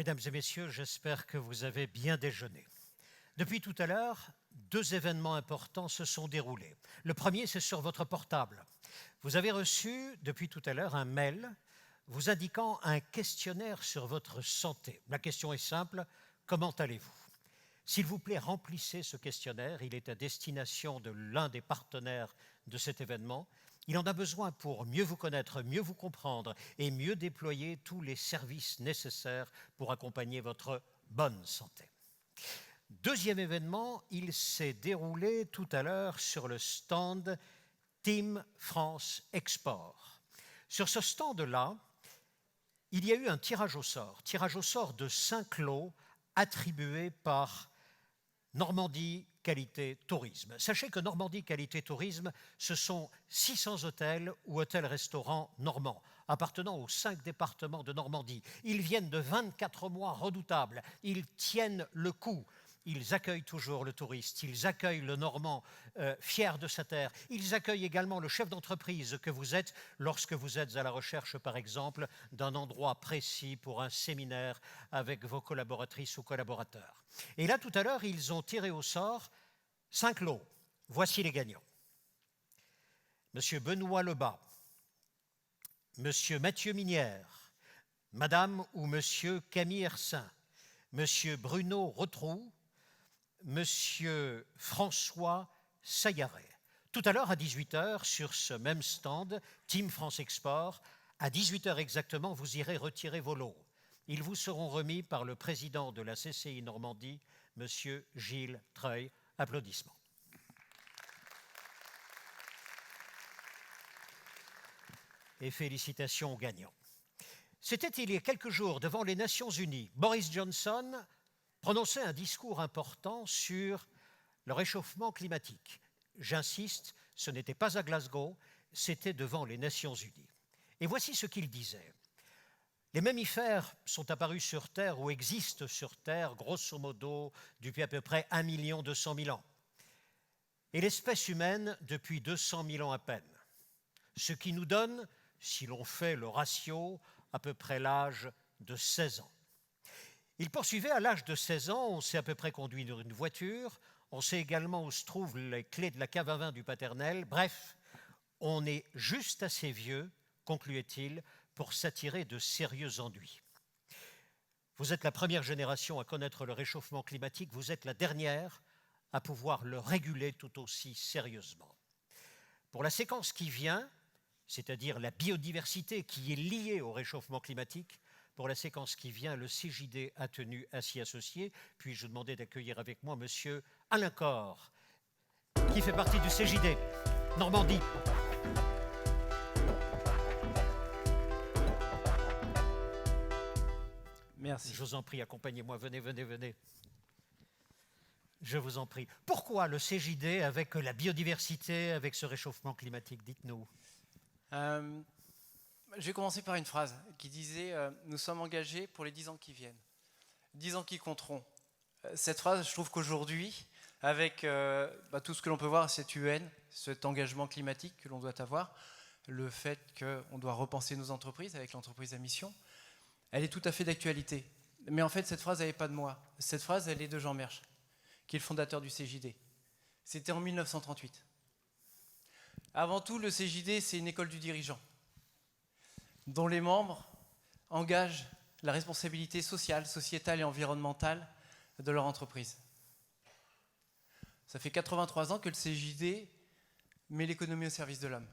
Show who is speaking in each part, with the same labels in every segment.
Speaker 1: Mesdames et messieurs, j'espère que vous avez bien déjeuné. Depuis tout à l'heure, 2 événements importants se sont déroulés. Le premier, c'est sur votre portable. Vous avez reçu depuis tout à l'heure un mail vous indiquant un questionnaire sur votre santé. La question est simple, comment allez-vous? S'il vous plaît, remplissez ce questionnaire. Il est à destination de l'un des partenaires de cet événement. Il en a besoin pour mieux vous connaître, mieux vous comprendre et mieux déployer tous les services nécessaires pour accompagner votre bonne santé. Deuxième événement, il s'est déroulé tout à l'heure sur le stand Team France Export. Sur ce stand-là, il y a eu un tirage au sort de 5 lots attribués par Normandie Qualité Tourisme. Sachez que Normandie Qualité Tourisme, ce sont 600 hôtels ou hôtels-restaurants normands, appartenant aux 5 départements de Normandie. Ils viennent de 24 mois redoutables, ils tiennent le coup. Ils accueillent toujours le touriste, ils accueillent le Normand fier de sa terre. Ils accueillent également le chef d'entreprise que vous êtes lorsque vous êtes à la recherche, par exemple, d'un endroit précis pour un séminaire avec vos collaboratrices ou collaborateurs. Et là, tout à l'heure, ils ont tiré au sort 5 lots. Voici les gagnants. Monsieur Benoît Lebas, Monsieur Mathieu Minière, Madame ou Monsieur Camille Hersin, Monsieur Bruno Rotrou, Monsieur François Sayaret. Tout à l'heure, à 18h, sur ce même stand, Team France Export, à 18h exactement, vous irez retirer vos lots. Ils vous seront remis par le président de la CCI Normandie, Monsieur Gilles Treuil. Applaudissements. Et félicitations aux gagnants. C'était il y a quelques jours, devant les Nations Unies. Boris Johnson prononçait un discours important sur le réchauffement climatique. J'insiste, ce n'était pas à Glasgow, c'était devant les Nations Unies. Et voici ce qu'il disait. Les mammifères sont apparus sur Terre ou existent sur Terre, grosso modo, depuis à peu près 1 200 000 ans. Et l'espèce humaine depuis 200 000 ans à peine. Ce qui nous donne, si l'on fait le ratio, à peu près l'âge de 16 ans. Il poursuivait, à l'âge de 16 ans, on sait à peu près conduire une voiture, on sait également où se trouvent les clés de la cave à vin du paternel. Bref, on est juste assez vieux, concluait-il, pour s'attirer de sérieux ennuis. Vous êtes la première génération à connaître le réchauffement climatique, vous êtes la dernière à pouvoir le réguler tout aussi sérieusement. Pour la séquence qui vient, c'est-à-dire la biodiversité qui est liée au réchauffement climatique, pour la séquence qui vient, le CJD a tenu à s'y associer. Puis-je vous demander d'accueillir avec moi Monsieur Alain Corre, qui fait partie du CJD Normandie.
Speaker 2: Merci.
Speaker 1: Je vous en prie, accompagnez-moi, venez. Je vous en prie. Pourquoi le CJD avec la biodiversité, avec ce réchauffement climatique? Dites-nous.
Speaker 2: Je vais commencer par une phrase qui disait « Nous sommes engagés pour les 10 ans qui viennent, 10 ans qui compteront ». Cette phrase, je trouve qu'aujourd'hui, avec tout ce que l'on peut voir à cette UN, cet engagement climatique que l'on doit avoir, le fait qu'on doit repenser nos entreprises avec l'entreprise à mission, elle est tout à fait d'actualité. Mais en fait, cette phrase, elle n'est pas de moi. Cette phrase, elle est de Jean Mersch, qui est le fondateur du CJD. C'était en 1938. Avant tout, le CJD, c'est une école du dirigeant, dont les membres engagent la responsabilité sociale, sociétale et environnementale de leur entreprise. Ça fait 83 ans que le CJD met l'économie au service de l'homme.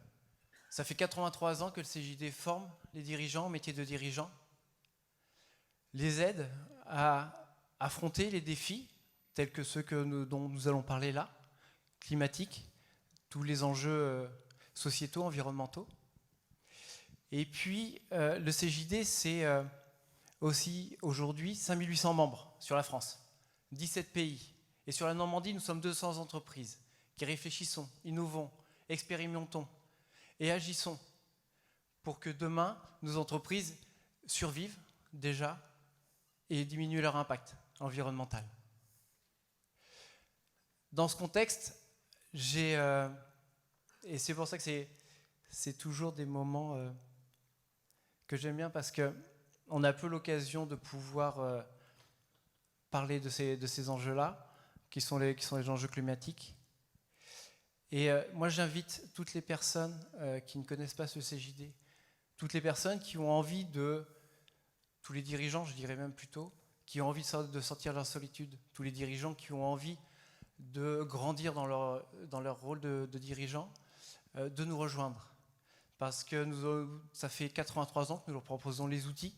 Speaker 2: Ça fait 83 ans que le CJD forme les dirigeants au métier de dirigeant, les aide à affronter les défis tels que ceux dont nous allons parler là, climatiques, tous les enjeux sociétaux, environnementaux. Et puis, le CJD, c'est aussi aujourd'hui 5800 membres sur la France, 17 pays. Et sur la Normandie, nous sommes 200 entreprises qui réfléchissons, innovons, expérimentons et agissons pour que demain, nos entreprises survivent déjà et diminuent leur impact environnemental. Dans ce contexte, et c'est pour ça que c'est toujours des moments que j'aime bien parce que on a peu l'occasion de pouvoir parler de ces enjeux-là, qui sont les enjeux climatiques. Et moi, j'invite toutes les personnes qui ne connaissent pas ce CJD, toutes les personnes qui ont envie tous les dirigeants, je dirais même plutôt, qui ont envie de sortir de leur solitude, tous les dirigeants qui ont envie de grandir dans leur rôle de dirigeant, de nous rejoindre. Parce que ça fait 83 ans que nous leur proposons les outils,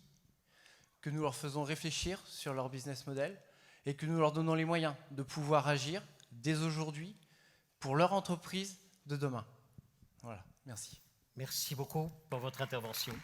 Speaker 2: que nous leur faisons réfléchir sur leur business model et que nous leur donnons les moyens de pouvoir agir dès aujourd'hui pour leur entreprise de demain. Voilà, merci.
Speaker 1: Merci beaucoup pour votre intervention.